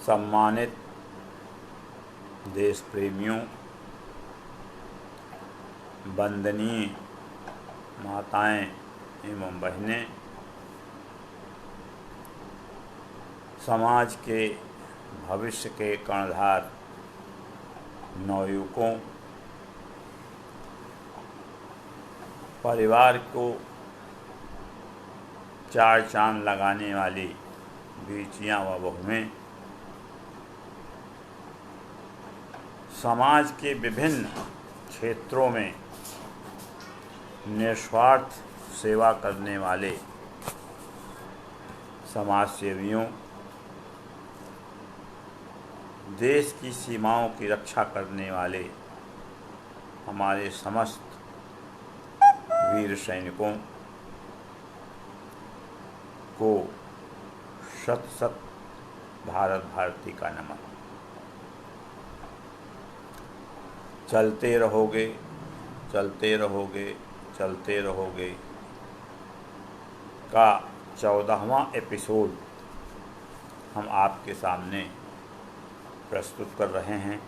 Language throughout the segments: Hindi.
सम्मानित देश प्रेमियों, वंदनीय माताएं एवं बहनें, समाज के भविष्य के कर्णधार नवयुवकों, परिवार को चार चांद लगाने वाली बेटियां व बहुएं, समाज के विभिन्न क्षेत्रों में निस्वार्थ सेवा करने वाले समाज सेवियों, देश की सीमाओं की रक्षा करने वाले हमारे समस्त वीर सैनिकों को शत शत भारत भारती का नमन। चलते रहोगे, चलते रहोगे, चलते रहोगे का 14वां एपिसोड हम आपके सामने प्रस्तुत कर रहे हैं।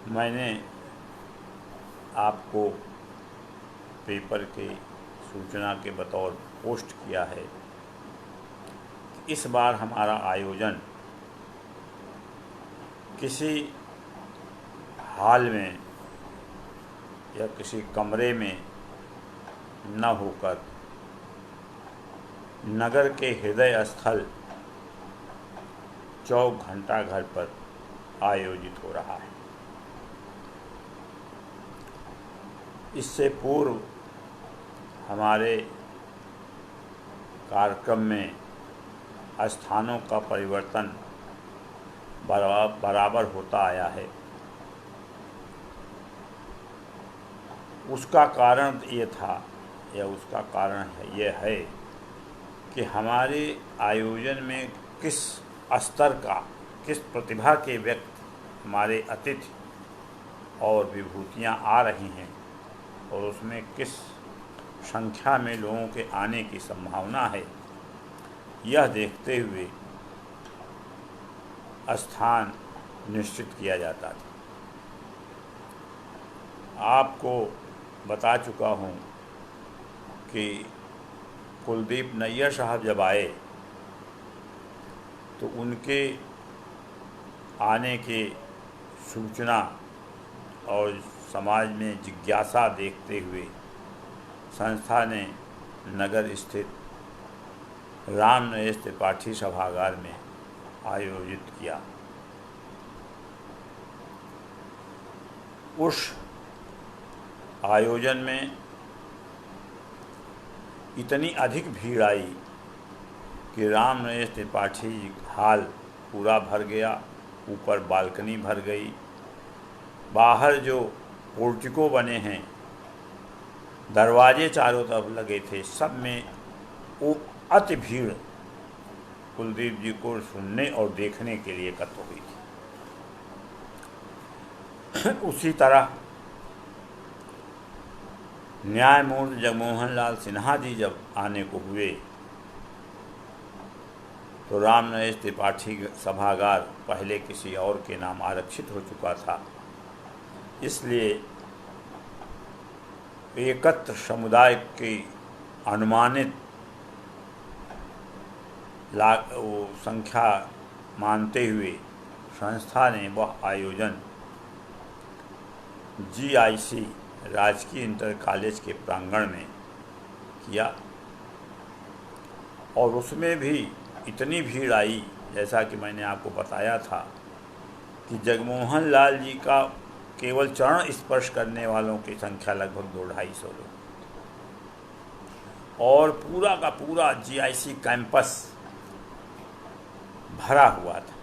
मैंने आपको पेपर के सूचना के बतौर पोस्ट किया है। इस बार हमारा आयोजन किसी हॉल में या किसी कमरे में न होकर नगर के हृदय स्थल चौक घंटा घर पर आयोजित हो रहा है। इससे पूर्व हमारे कार्यक्रम में स्थानों का परिवर्तन बराबर होता आया है। उसका कारण ये था या उसका कारण यह है कि हमारे आयोजन में किस स्तर का, किस प्रतिभा के व्यक्ति हमारे अतिथि और विभूतियाँ आ रही हैं और उसमें किस संख्या में लोगों के आने की संभावना है, यह देखते हुए स्थान निश्चित किया जाता था। आपको बता चुका हूँ कि कुलदीप नैयर साहब जब आए तो उनके आने की सूचना और समाज में जिज्ञासा देखते हुए संस्था ने नगर स्थित राम नरेश त्रिपाठी सभागार में आयोजित किया। उस आयोजन में इतनी अधिक भीड़ आई कि राम नरेश त्रिपाठी हॉल पूरा भर गया, ऊपर बालकनी भर गई, बाहर जो पोर्टिको बने हैं, दरवाजे चारों तरफ लगे थे, सब में वो अति भीड़ कुलदीप जी को सुनने और देखने के लिए एकत्र हो गई थी। उसी तरह न्यायमूर्ति जगमोहन लाल सिन्हा जी जब आने को हुए तो राम नरेश त्रिपाठी सभागार पहले किसी और के नाम आरक्षित हो चुका था, इसलिए एकत्र समुदाय की अनुमानित संख्या मानते हुए संस्था ने वह आयोजन GIC राजकीय इंटर कॉलेज के प्रांगण में किया और उसमें भी इतनी भीड़ आई, जैसा कि मैंने आपको बताया था कि जगमोहन लाल जी का केवल चरण स्पर्श करने वालों की संख्या लगभग 200-250 लोग और पूरा का पूरा GIC कैंपस भरा हुआ था।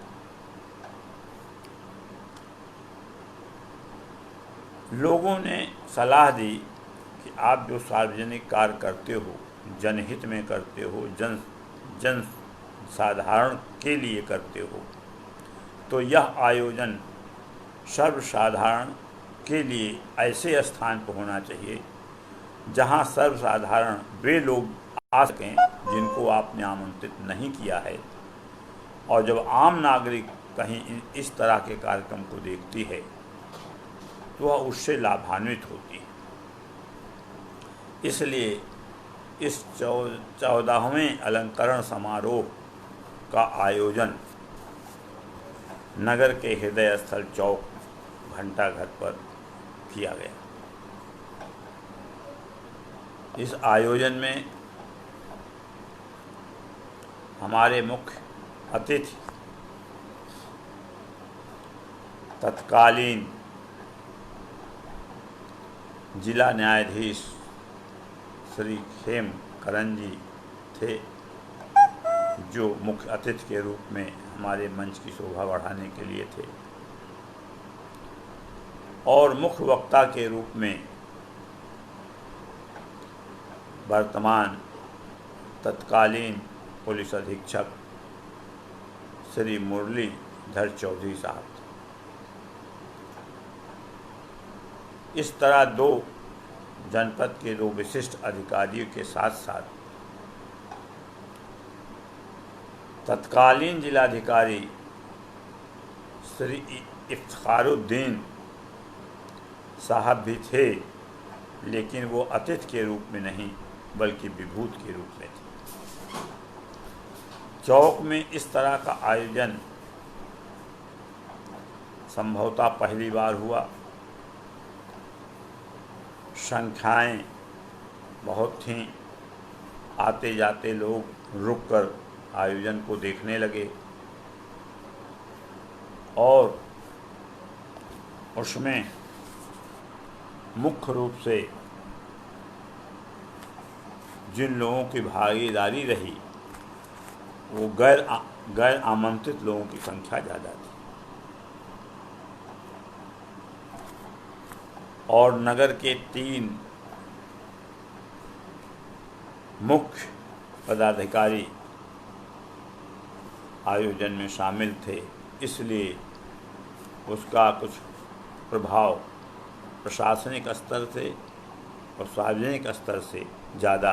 लोगों ने सलाह दी कि आप जो सार्वजनिक कार्य करते हो, जनहित में करते हो, जन साधारण के लिए करते हो, तो यह आयोजन सर्वसाधारण के लिए ऐसे स्थान पर होना चाहिए जहां सर्वसाधारण वे लोग आ सकें जिनको आपने आमंत्रित नहीं किया है। और जब आम नागरिक कहीं इस तरह के कार्यक्रम को देखती है तो वह उससे लाभान्वित होती है। इसलिए इस 14वें अलंकरण समारोह का आयोजन नगर के हृदय स्थल चौक घंटाघर पर किया गया। इस आयोजन में हमारे मुख्य अतिथि तत्कालीन जिला न्यायाधीश श्री खेम करन जी थे, जो मुख्य अतिथि के रूप में हमारे मंच की शोभा बढ़ाने के लिए थे। और मुख्य वक्ता के रूप में वर्तमान तत्कालीन पुलिस अधीक्षक श्री मुरलीधर चौधरी साहब। इस तरह दो जनपद के दो विशिष्ट अधिकारियों के साथ साथ तत्कालीन जिलाधिकारी श्री इफ्तिखारुद्दीन साहब भी थे, लेकिन वो अतिथि के रूप में नहीं बल्कि विभूत के रूप में थे। चौक में इस तरह का आयोजन संभवतः पहली बार हुआ। संख्याएं बहुत थीं, आते जाते लोग रुककर आयोजन को देखने लगे और उसमें मुख्य रूप से जिन लोगों की भागीदारी रही वो गैर आमंत्रित लोगों की संख्या ज़्यादा थी। और नगर के 3 मुख्य पदाधिकारी आयोजन में शामिल थे, इसलिए उसका कुछ प्रभाव प्रशासनिक स्तर से और सार्वजनिक स्तर से ज़्यादा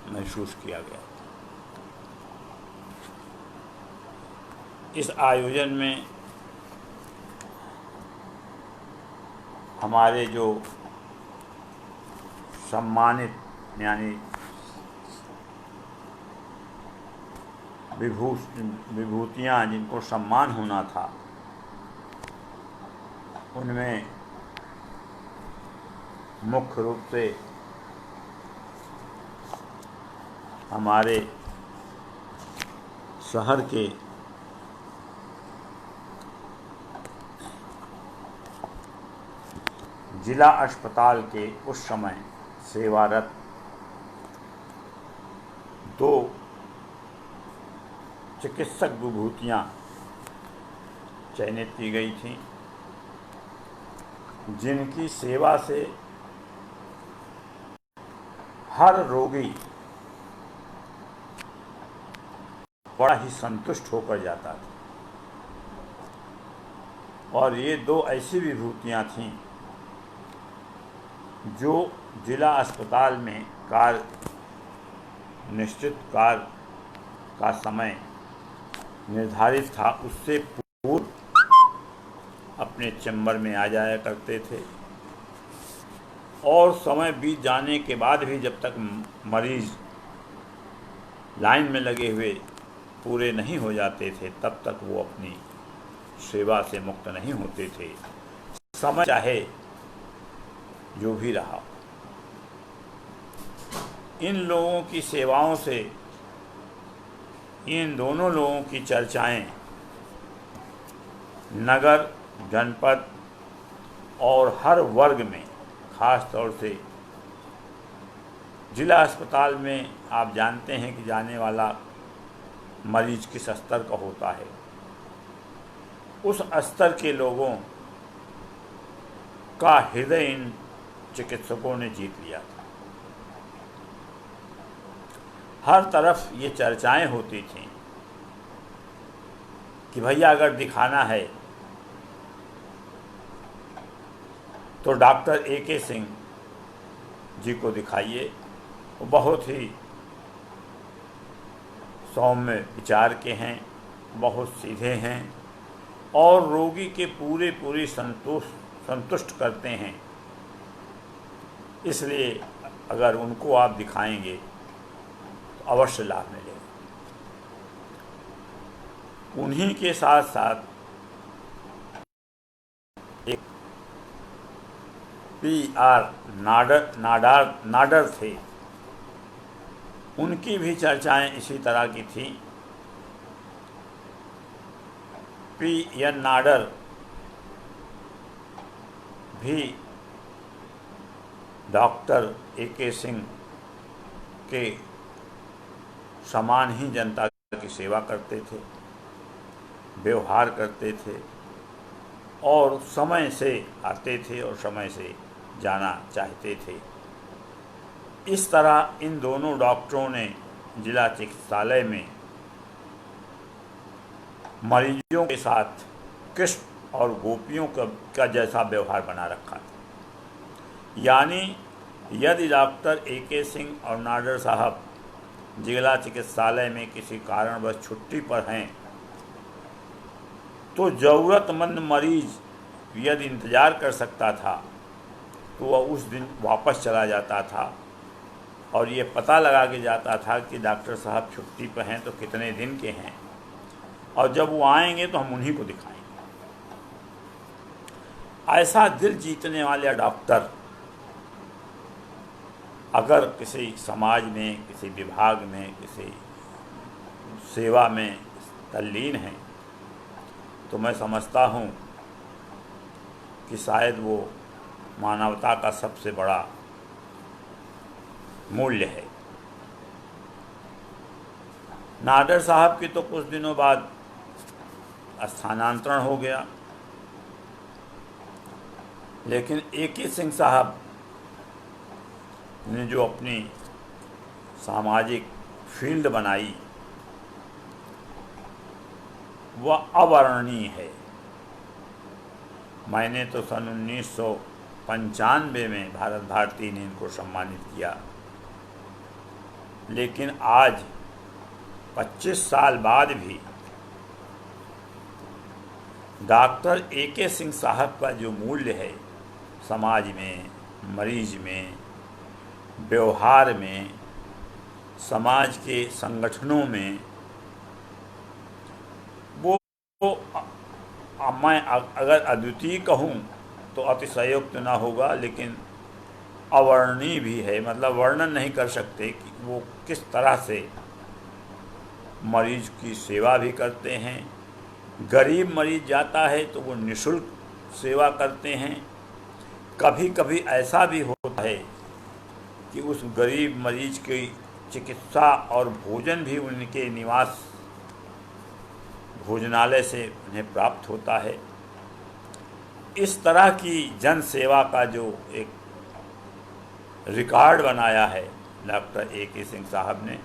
महसूस किया गया। इस आयोजन में हमारे जो सम्मानित यानी विभूतियाँ जिनको सम्मान होना था, उनमें मुख्य रूप से हमारे शहर के जिला अस्पताल के उस समय सेवारत 2 चिकित्सक विभूतियाँ चयनित की गई थीं, जिनकी सेवा से हर रोगी बड़ा ही संतुष्ट होकर जाता था। और ये 2 ऐसी विभूतियाँ थीं जो जिला अस्पताल में निश्चित कार्य का समय निर्धारित था, उससे पूर्व अपने चैम्बर में आ जाया करते थे। और समय बीत जाने के बाद भी जब तक मरीज़ लाइन में लगे हुए पूरे नहीं हो जाते थे, तब तक वो अपनी सेवा से मुक्त नहीं होते थे, समय चाहे जो भी रहा। इन लोगों की सेवाओं से इन दोनों लोगों की चर्चाएं नगर, जनपद और हर वर्ग में, ख़ास तौर से जिला अस्पताल में आप जानते हैं कि जाने वाला मरीज किस स्तर का होता है, उस स्तर के लोगों का हृदय इन चिकित्सकों ने जीत लिया था। हर तरफ ये चर्चाएं होती थीं कि भैया अगर दिखाना है तो डॉक्टर A.K. सिंह जी को दिखाइए। वो बहुत ही सौम्य विचार के हैं, बहुत सीधे हैं और रोगी के पूरे संतुष्ट करते हैं। इसलिए अगर उनको आप दिखाएंगे तो अवश्य लाभ मिलेगा। उन्हीं के साथ साथ एक PR नाडर थे, उनकी भी चर्चाएं इसी तरह की थी। PN नाडर भी डॉक्टर AK सिंह के समान ही जनता की सेवा करते थे, व्यवहार करते थे और समय से आते थे और समय से जाना चाहते थे। इस तरह इन दोनों डॉक्टरों ने जिला चिकित्सालय में मरीजों के साथ कृष्ण और गोपियों का जैसा व्यवहार बना रखा था। यानी यदि डॉक्टर AK सिंह और नाडर साहब जिला चिकित्सालय में किसी कारणवश छुट्टी पर हैं तो ज़रूरतमंद मरीज यदि इंतज़ार कर सकता था तो वह उस दिन वापस चला जाता था और ये पता लगा के जाता था कि डॉक्टर साहब छुट्टी पर हैं तो कितने दिन के हैं, और जब वो आएंगे तो हम उन्हीं को दिखाएंगे। ऐसा दिल जीतने वाले डॉक्टर अगर किसी समाज में, किसी विभाग में, किसी सेवा में तल्लीन हैं तो मैं समझता हूँ कि शायद वो मानवता का सबसे बड़ा मूल्य है। नाडर साहब की तो कुछ दिनों बाद स्थानांतरण हो गया, लेकिन AK सिंह साहब ने जो अपनी सामाजिक फील्ड बनाई वह अवर्णनीय है। मैंने तो सन 1995 में भारत भारती ने इनको सम्मानित किया, लेकिन आज 25 साल बाद भी डॉक्टर AK सिंह साहब का जो मूल्य है समाज में, मरीज में, व्यवहार में, समाज के संगठनों में, वो मैं अगर अद्वितीय कहूँ तो अतिशयोक्त ना होगा, लेकिन अवर्णनीय भी है। मतलब वर्णन नहीं कर सकते कि वो किस तरह से मरीज की सेवा भी करते हैं। गरीब मरीज जाता है तो वो निःशुल्क सेवा करते हैं। कभी कभी ऐसा भी होता है कि उस गरीब मरीज की चिकित्सा और भोजन भी उनके निवास भोजनालय से उन्हें प्राप्त होता है। इस तरह की जन सेवा का जो एक रिकॉर्ड बनाया है डॉक्टर AK सिंह साहब ने,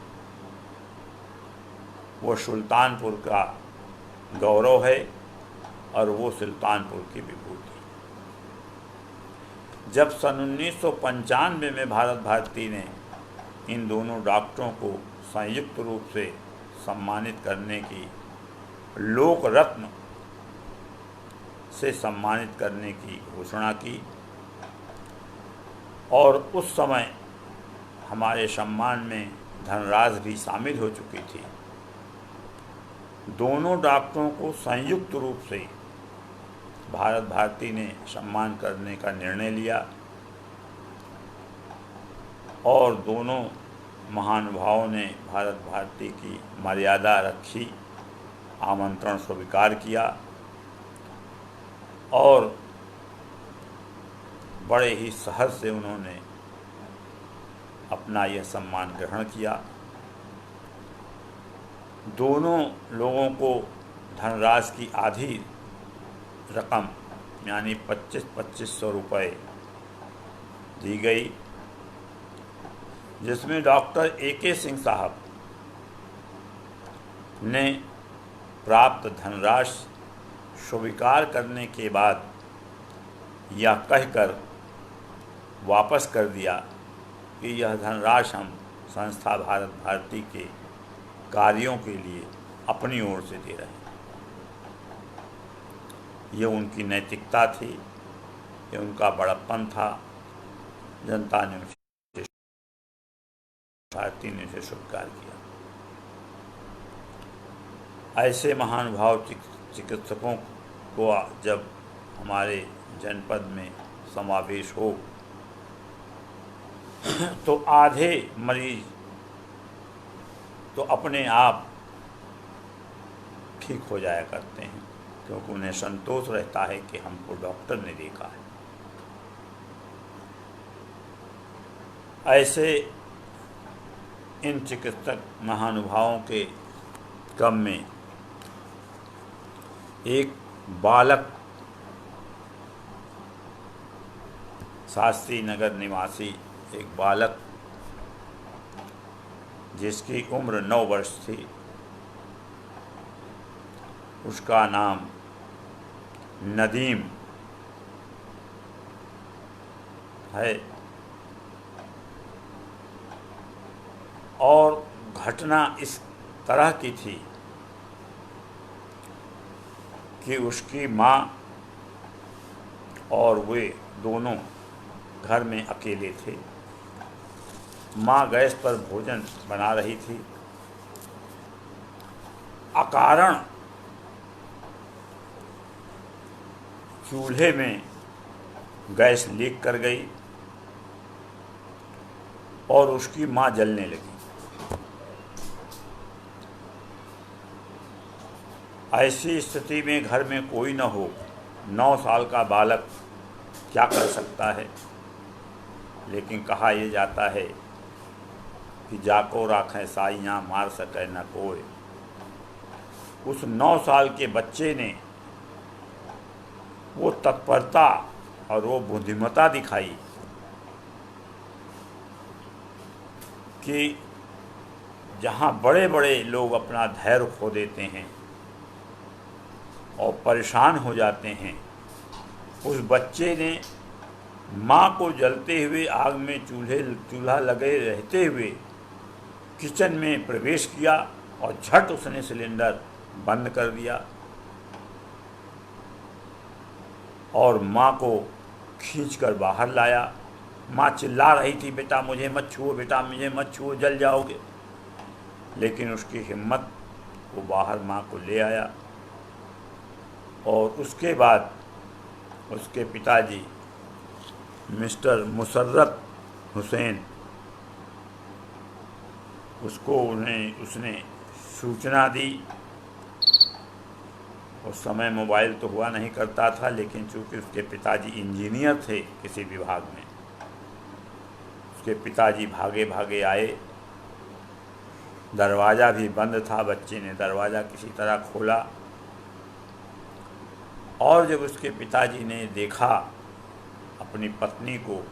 वो सुल्तानपुर का गौरव है और वो सुल्तानपुर की विभूति। जब सन 1995 में भारत भारती ने इन दोनों डॉक्टरों को संयुक्त रूप से सम्मानित करने की, लोक रत्न से सम्मानित करने की घोषणा की, और उस समय हमारे सम्मान में धनराशि भी शामिल हो चुकी थी। दोनों डॉक्टरों को संयुक्त रूप से भारत भारती ने सम्मान करने का निर्णय लिया और दोनों महानुभावों ने भारत भारती की मर्यादा रखी, आमंत्रण स्वीकार किया और बड़े ही सहज से उन्होंने अपना यह सम्मान ग्रहण किया। दोनों लोगों को धनराशि की आधी रकम यानी 2500 रुपये दी गई, जिसमें डॉक्टर AK सिंह साहब ने प्राप्त धनराशि स्वीकार करने के बाद यह कहकर वापस कर दिया कि यह धनराशि हम संस्था भारत भारती के कार्यों के लिए अपनी ओर से दे रहे हैं। ये उनकी नैतिकता थी, ये उनका बड़प्पन था। जनता ने उसे, भारती ने उसे स्वीकार किया। ऐसे महानुभाव चिकित्सकों को जब हमारे जनपद में समावेश हो तो आधे मरीज तो अपने आप ठीक हो जाया करते हैं, क्योंकि उन्हें संतोष रहता है कि हमको डॉक्टर ने देखा है। ऐसे इन चिकित्सक महानुभावों के क्रम में एक बालक, शास्त्री नगर निवासी एक बालक जिसकी उम्र 9 वर्ष थी, उसका नाम नदीम है। और घटना इस तरह की थी कि उसकी माँ और वे दोनों घर में अकेले थे। माँ गैस पर भोजन बना रही थी। अकारण चूल्हे में गैस लीक कर गई और उसकी माँ जलने लगी। ऐसी स्थिति में घर में कोई न हो, 9 साल का बालक क्या कर सकता है। लेकिन कहा यह जाता है कि जाको राखें साइयाँ मार सके न कोई। उस 9 साल के बच्चे ने वो तत्परता और वो बुद्धिमत्ता दिखाई कि जहाँ बड़े बड़े लोग अपना धैर्य खो देते हैं और परेशान हो जाते हैं, उस बच्चे ने माँ को जलते हुए आग में चूल्हा लगे रहते हुए किचन में प्रवेश किया और झट उसने सिलेंडर बंद कर दिया और माँ को खींचकर बाहर लाया। माँ चिल्ला रही थी, बेटा मुझे मत छुओ, बेटा मुझे मत छुओ, जल जाओगे। लेकिन उसकी हिम्मत, वो बाहर माँ को ले आया। और उसके बाद उसके पिताजी मिस्टर मुशर्रफ हुसैन, उसने सूचना दी। उस समय मोबाइल तो हुआ नहीं करता था, लेकिन चूँकि उसके पिताजी इंजीनियर थे किसी विभाग में, उसके पिताजी भागे भागे आए। दरवाज़ा भी बंद था, बच्चे ने दरवाज़ा किसी तरह खोला और जब उसके पिताजी ने देखा अपनी पत्नी को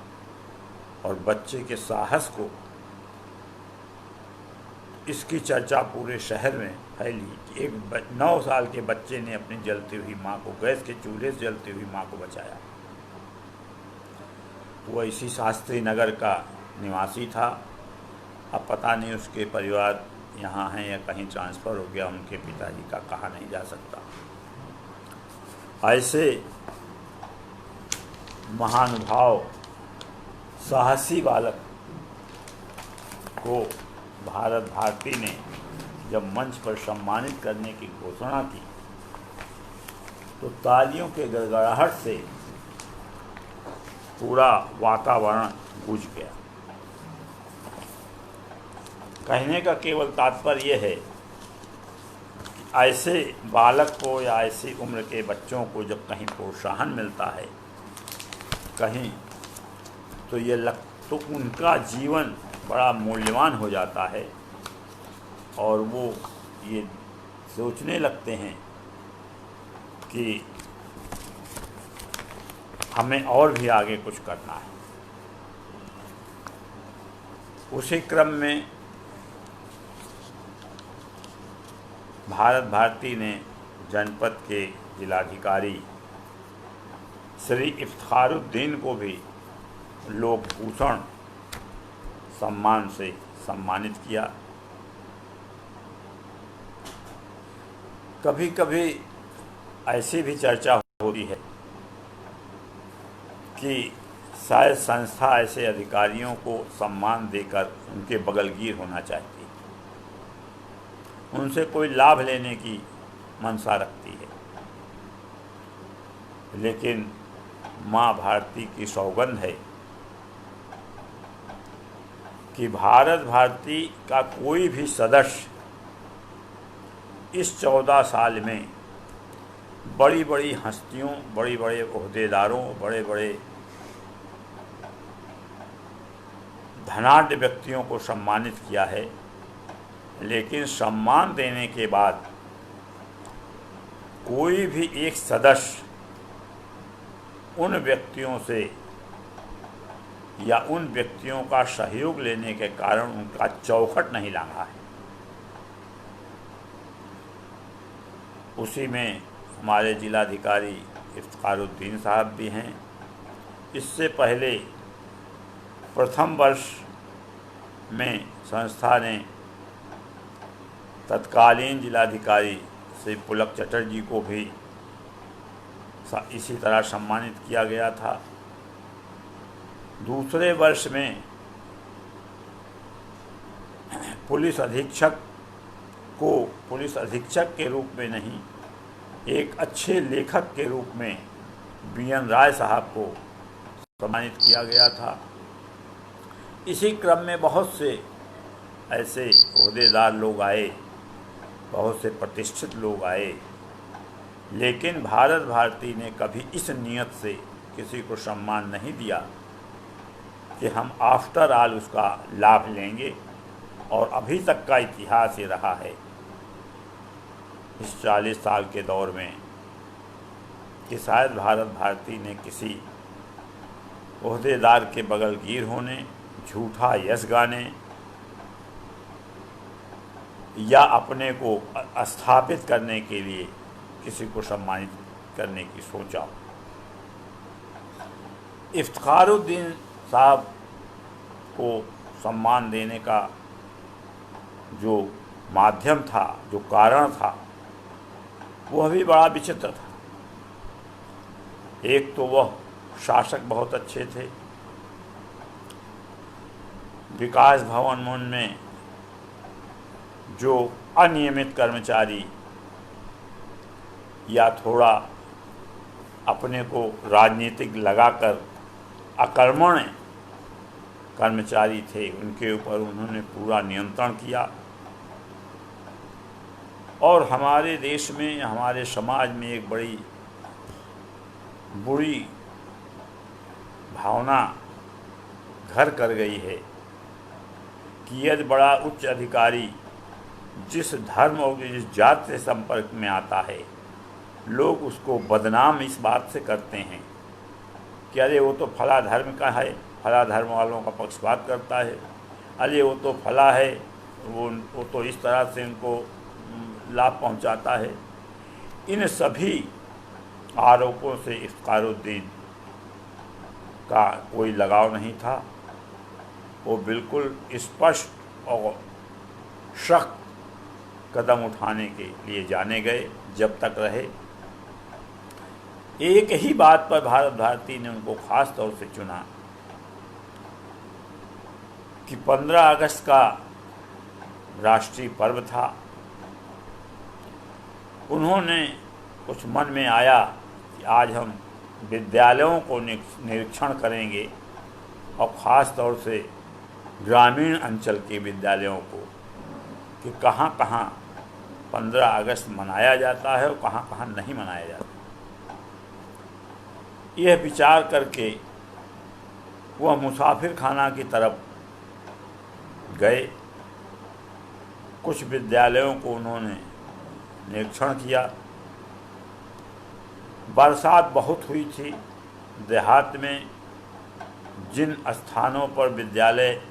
और बच्चे के साहस को, इसकी चर्चा पूरे शहर में फैली कि एक 9 साल के बच्चे ने अपनी जलती हुई माँ को, गैस के चूल्हे से जलती हुई माँ को बचाया। वो इसी शास्त्री नगर का निवासी था। अब पता नहीं उसके परिवार यहाँ हैं या कहीं ट्रांसफ़र हो गया उनके पिताजी का, कहा नहीं जा सकता। ऐसे महानुभाव साहसी बालक को भारत भारती ने जब मंच पर सम्मानित करने की घोषणा की तो तालियों के गड़गड़ाहट से पूरा वातावरण गूंज गया। कहने का केवल तात्पर्य यह है कि ऐसे बालक को या ऐसी उम्र के बच्चों को जब कहीं प्रोत्साहन मिलता है कहीं, तो उनका जीवन बड़ा मूल्यवान हो जाता है और वो ये सोचने लगते हैं कि हमें और भी आगे कुछ करना है। उसी क्रम में भारत भारती ने जनपद के जिलाधिकारी श्री इफ्तिखारुद्दीन को भी लोक भूषण सम्मान से सम्मानित किया। कभी कभी ऐसी भी चर्चा होती है कि शायद संस्था ऐसे अधिकारियों को सम्मान देकर उनके बगलगीर होना चाहती है, उनसे कोई लाभ लेने की मंशा रखती है। लेकिन माँ भारती की सौगंध है कि भारत भारती का कोई भी सदस्य इस 14 साल में बड़ी बड़ी हस्तियों, बड़े बड़े ओहदेदारों, बड़े बड़े धनाढ्य व्यक्तियों को सम्मानित किया है, लेकिन सम्मान देने के बाद कोई भी एक सदस्य उन व्यक्तियों से या उन व्यक्तियों का सहयोग लेने के कारण उनका चौखट नहीं लांघा है। उसी में हमारे जिलाधिकारी इफ्तिखारुद्दीन साहब भी हैं। इससे पहले प्रथम वर्ष में संस्था ने तत्कालीन जिलाधिकारी श्री पुलक चटर्जी को भी इसी तरह सम्मानित किया गया था। दूसरे वर्ष में पुलिस अधीक्षक को पुलिस अधीक्षक के रूप में नहीं, एक अच्छे लेखक के रूप में बीएन राय साहब को सम्मानित किया गया था। इसी क्रम में बहुत से ऐसे ओहदेदार लोग आए, बहुत से प्रतिष्ठित लोग आए, लेकिन भारत भारती ने कभी इस नियत से किसी को सम्मान नहीं दिया कि हम आफ्टर ऑल उसका लाभ लेंगे। और अभी तक का इतिहास ये रहा है इस 40 साल के दौर में कि शायद भारत भारती ने किसी ओहदेदार के बगलगीर होने, झूठा यश गाने या अपने को स्थापित करने के लिए किसी को सम्मानित करने की सोचा। इफ्तिखारुद्दीन साहब को सम्मान देने का जो माध्यम था, जो कारण था, वह भी बड़ा विचित्र था। एक तो वह शासक बहुत अच्छे थे। विकास भवन में जो अनियमित कर्मचारी या थोड़ा अपने को राजनीतिक लगाकर अकर्मण्य कर्मचारी थे, उनके ऊपर उन्होंने पूरा नियंत्रण किया। और हमारे देश में, हमारे समाज में एक बड़ी बुरी भावना घर कर गई है कि यदि बड़ा उच्च अधिकारी जिस धर्म और जिस जाति से संपर्क में आता है, लोग उसको बदनाम इस बात से करते हैं कि अरे वो तो फला धर्म का है, फला धर्म वालों का पक्षपात करता है, अरे वो तो फला है, वो तो इस तरह से उनको लाभ पहुंचाता है। इन सभी आरोपों से इफ्तिखारुद्दीन का कोई लगाव नहीं था। वो बिल्कुल स्पष्ट और सख्त कदम उठाने के लिए जाने गए। जब तक रहे, एक ही बात पर भारत भारती ने उनको खास तौर से चुना कि 15 अगस्त का राष्ट्रीय पर्व था। उन्होंने कुछ मन में आया कि आज हम विद्यालयों को निरीक्षण करेंगे और ख़ास तौर से ग्रामीण अंचल के विद्यालयों को कि कहाँ कहाँ 15 अगस्त मनाया जाता है और कहाँ कहाँ नहीं मनाया जाता। यह विचार करके वह मुसाफिर खाना की तरफ गए। कुछ विद्यालयों को उन्होंने निरीक्षण किया। बरसात बहुत हुई थी। देहात में जिन स्थानों पर विद्यालय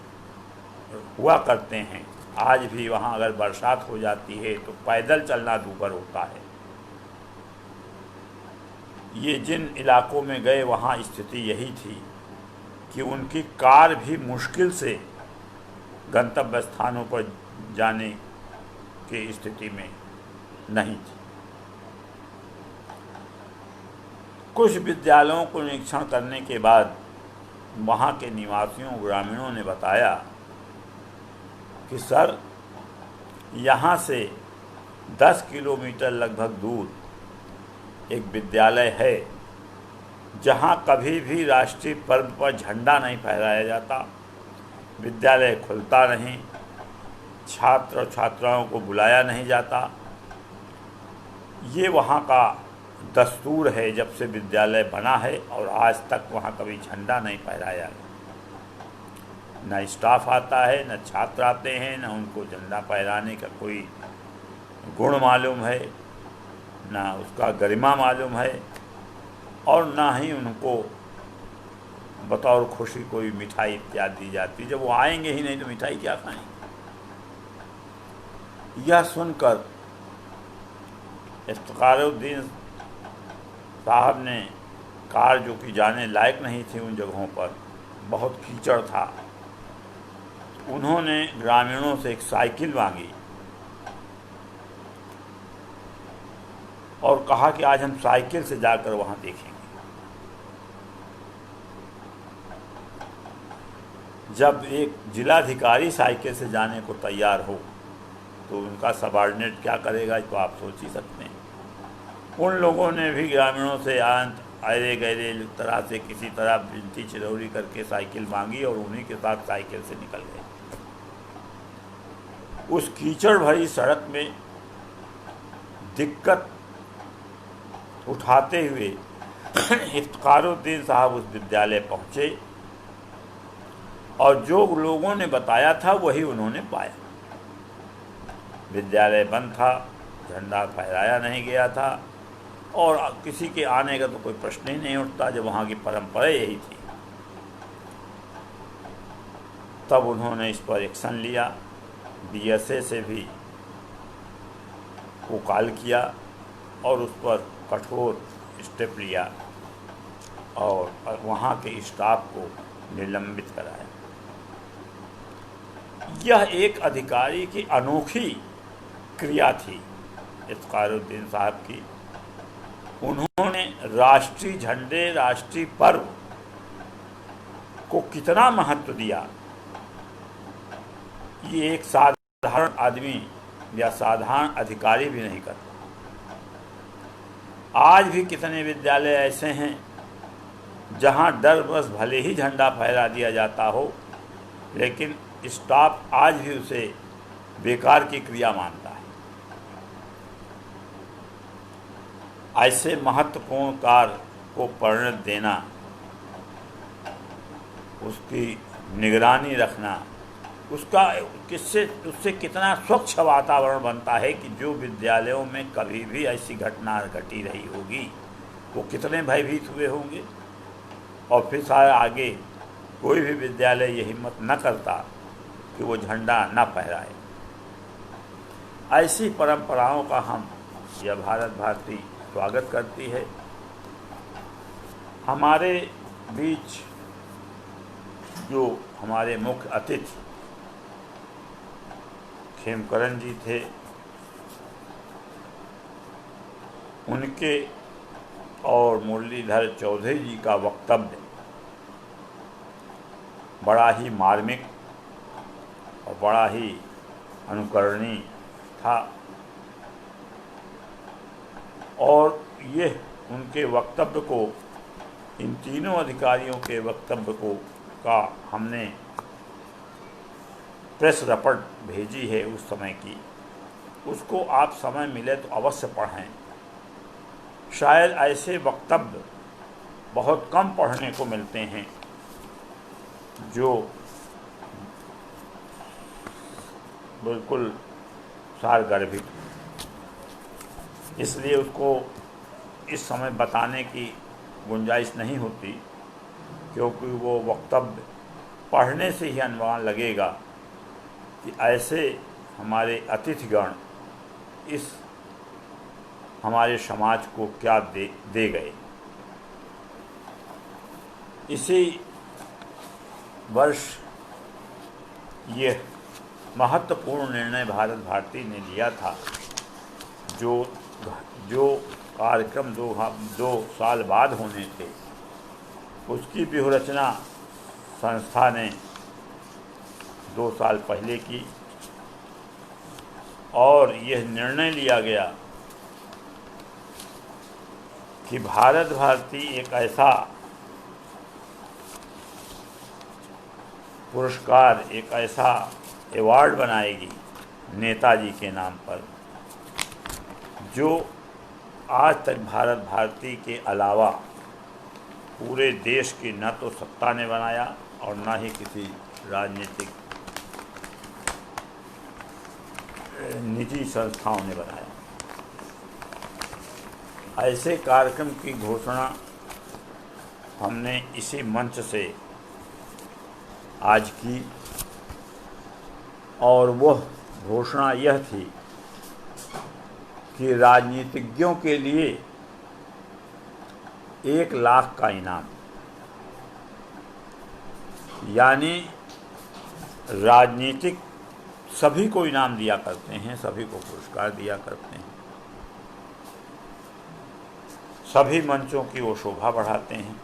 हुआ करते हैं, आज भी वहाँ अगर बरसात हो जाती है तो पैदल चलना दूभर होता है। ये जिन इलाकों में गए वहाँ स्थिति यही थी कि उनकी कार भी मुश्किल से गंतव्य स्थानों पर जाने की स्थिति में नहीं थी। कुछ विद्यालयों को निरीक्षण करने के बाद वहाँ के निवासियों ग्रामीणों ने बताया कि सर, यहाँ से 10 किलोमीटर लगभग दूर एक विद्यालय है जहाँ कभी भी राष्ट्रीय पर्व पर झंडा नहीं फहराया जाता, विद्यालय खुलता नहीं, छात्र और छात्राओं को बुलाया नहीं जाता। ये वहाँ का दस्तूर है जब से विद्यालय बना है, और आज तक वहाँ कभी झंडा नहीं फहराया है। न स्टाफ आता है, न छात्र आते हैं, न उनको झंडा फहराने का कोई गुण मालूम है, न उसका गरिमा मालूम है, और न ही उनको बतौर खुशी कोई मिठाई इत्यादि दी जाती। जब वो आएंगे ही नहीं तो मिठाई क्या खाएंगे। यह सुनकर इफ्तिखारुद्दीन साहब ने कार, जो कि जाने लायक नहीं थी उन जगहों पर, बहुत कीचड़ था, उन्होंने ग्रामीणों से एक साइकिल मांगी और कहा कि आज हम साइकिल से जाकर वहाँ देखेंगे। जब एक जिलाधिकारी साइकिल से जाने को तैयार हो तो उनका सबॉर्डिनेट क्या करेगा, तो आप सोच ही सकते हैं। उन लोगों ने भी ग्रामीणों से अरे गहरे तरह से किसी तरह विनती चिरौरी करके साइकिल मांगी और उन्हीं के साथ साइकिल से निकल गए। उस कीचड़ भरी सड़क में दिक्कत उठाते हुए इफ्तिखारुद्दीन साहब उस विद्यालय पहुँचे और जो लोगों ने बताया था वही उन्होंने पाया। विद्यालय बंद था, झंडा फहराया नहीं गया था, और किसी के आने का तो कोई प्रश्न ही नहीं उठता जब वहाँ की परंपरा यही थी। तब उन्होंने इस पर एक्शन लिया, बीएसए से भी को कॉल किया और उस पर कठोर स्टेप लिया और वहाँ के स्टाफ को निलंबित कराया। यह एक अधिकारी की अनोखी क्रिया थी इफ्तिखारुद्दीन साहब की। उन्होंने राष्ट्रीय झंडे, राष्ट्रीय पर्व को कितना महत्व दिया, ये एक साधारण आदमी या साधारण अधिकारी भी नहीं करता। आज भी कितने विद्यालय ऐसे हैं जहां डर बस भले ही झंडा फहरा दिया जाता हो, लेकिन स्टाफ आज भी उसे बेकार की क्रिया मानता है। ऐसे महत्वपूर्ण कार्य को परिणत देना, उसकी निगरानी रखना, उससे कितना स्वच्छ वातावरण बनता है कि जो विद्यालयों में कभी भी ऐसी घटना घटी रही होगी वो कितने भयभीत हुए होंगे, और फिर सारे आगे कोई भी विद्यालय ये हिम्मत न करता कि वो झंडा न फहराए। ऐसी परंपराओं का यह भारत भारती स्वागत करती है। हमारे बीच जो हमारे मुख्य अतिथि खेमकरण जी थे, उनके और मुरलीधर चौधरी जी का वक्तव्य बड़ा ही मार्मिक और बड़ा ही अनुकरणीय था, और ये उनके वक्तव्य को, इन तीनों अधिकारियों के वक्तव्य को का हमने प्रेस रिपोर्ट भेजी है उस समय की, उसको आप समय मिले तो अवश्य पढ़ें। शायद ऐसे वक्तव्य बहुत कम पढ़ने को मिलते हैं जो बिल्कुल सारगर्भित, इसलिए उसको इस समय बताने की गुंजाइश नहीं होती, क्योंकि वो वक्तव्य पढ़ने से ही अनुमान लगेगा कि ऐसे हमारे अतिथिगण इस हमारे समाज को क्या दे गए। इसी वर्ष ये महत्वपूर्ण निर्णय भारत भारती ने लिया था, जो जो कार्यक्रम 2 साल बाद होने थे, उसकी व्यूहरचना संस्था ने 2 साल पहले की और यह निर्णय लिया गया कि भारत भारती एक ऐसा पुरस्कार, एक ऐसा अवार्ड बनाएगी नेताजी के नाम पर, जो आज तक भारत भारती के अलावा पूरे देश की न तो सत्ता ने बनाया और न ही किसी राजनीतिक निजी संस्थाओं ने बनाया। ऐसे कार्यक्रम की घोषणा हमने इसी मंच से आज की, और वह घोषणा यह थी कि राजनीतिज्ञों के लिए 1 लाख का इनाम, यानी राजनीतिक सभी को इनाम दिया करते हैं, सभी को पुरस्कार दिया करते हैं, सभी मंचों की वो शोभा बढ़ाते हैं,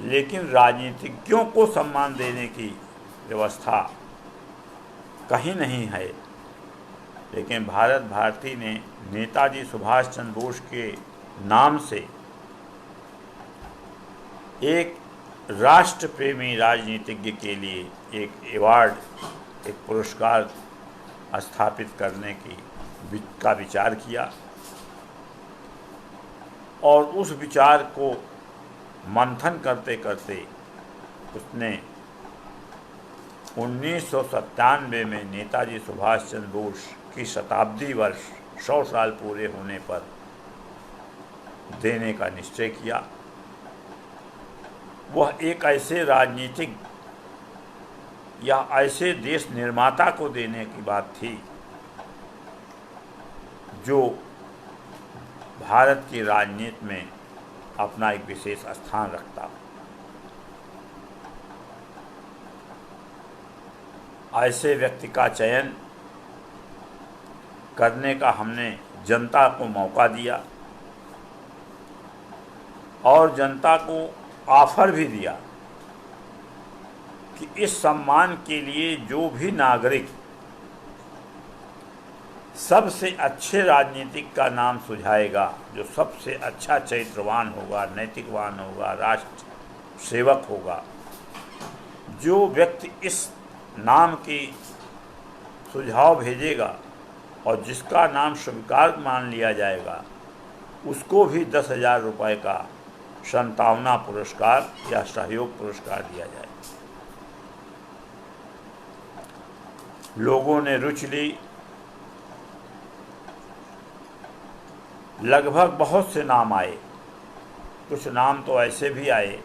लेकिन राजनीतिज्ञों को सम्मान देने की व्यवस्था कहीं नहीं है। लेकिन भारत भारती ने नेताजी सुभाष चंद्र बोस के नाम से एक राष्ट्र प्रेमी राजनीतिज्ञ के लिए एक अवार्ड, एक पुरस्कार स्थापित करने का विचार किया, और उस विचार को मंथन करते करते उसने 1997 में नेताजी सुभाष चंद्र बोस की शताब्दी वर्ष 100 साल पूरे होने पर देने का निश्चय किया। वह एक ऐसे राजनीतिक या ऐसे देश निर्माता को देने की बात थी जो भारत की राजनीति में अपना एक विशेष स्थान रखता। ऐसे व्यक्ति का चयन करने का हमने जनता को मौका दिया और जनता को ऑफर भी दिया कि इस सम्मान के लिए जो भी नागरिक सबसे अच्छे राजनीतिक का नाम सुझाएगा, जो सबसे अच्छा चरित्रवान होगा, नैतिकवान होगा, राष्ट्र सेवक होगा, जो व्यक्ति इस नाम की सुझाव भेजेगा और जिसका नाम स्वीकार मान लिया जाएगा, उसको भी 10,000 रुपये का संतावना पुरस्कार या सहयोग पुरस्कार दिया जाए। लोगों ने रुचि ली। लगभग बहुत से नाम आए। कुछ नाम तो ऐसे भी आए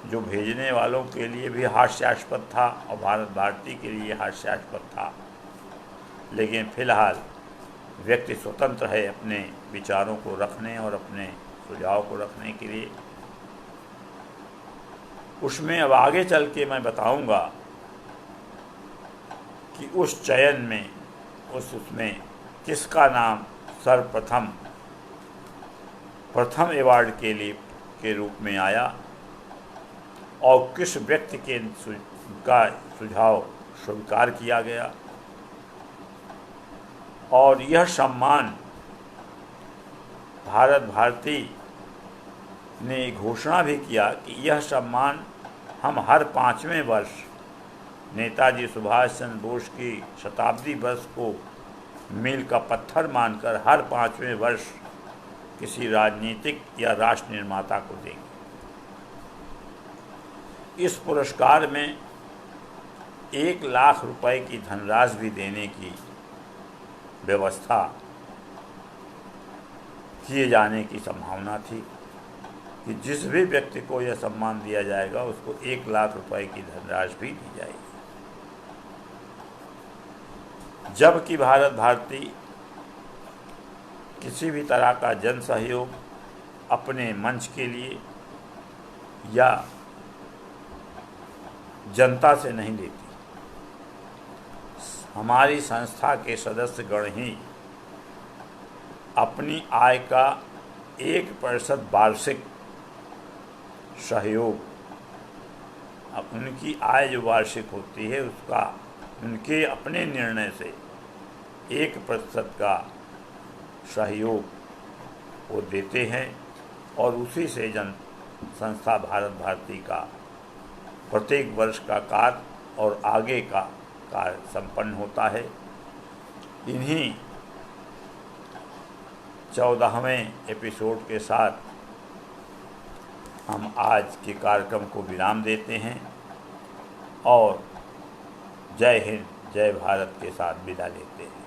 जो भेजने वालों के लिए भी हास्यास्पद था और भारत भारती के लिए हास्यास्पद था, लेकिन फिलहाल व्यक्ति स्वतंत्र है अपने विचारों को रखने और अपने सुझाव को रखने के लिए। उसमें अब आगे चल के मैं बताऊंगा कि उस चयन में उसमें किसका नाम सर्वप्रथम अवार्ड के रूप में आया और किस व्यक्ति का सुझाव स्वीकार किया गया। और यह सम्मान भारत भारती ने घोषणा भी किया कि यह सम्मान हम हर 5वें वर्ष नेताजी सुभाष चंद्र बोस की शताब्दी वर्ष को मील का पत्थर मानकर हर 5वें वर्ष किसी राजनीतिक या राष्ट्र निर्माता को देंगे। इस पुरस्कार में 1 लाख रुपए की धनराशि भी देने की व्यवस्था किए जाने की संभावना थी कि जिस भी व्यक्ति को यह सम्मान दिया जाएगा उसको 1 लाख रुपए की धनराशि भी दी जाएगी। जबकि भारत भारती किसी भी तरह का जन सहयोग अपने मंच के लिए या जनता से नहीं लेती। हमारी संस्था के सदस्यगण ही अपनी आय का 1% वार्षिक सहयोग, अब उनकी आय जो वार्षिक होती है उसका उनके अपने निर्णय से 1% का सहयोग वो देते हैं और उसी से जन संस्था भारत भारती का प्रत्येक वर्ष का कार्य और आगे का कार्य संपन्न होता है। इन्हीं 14वें एपिसोड के साथ हम आज के कार्यक्रम को विराम देते हैं और जय हिंद जय भारत के साथ विदा लेते हैं।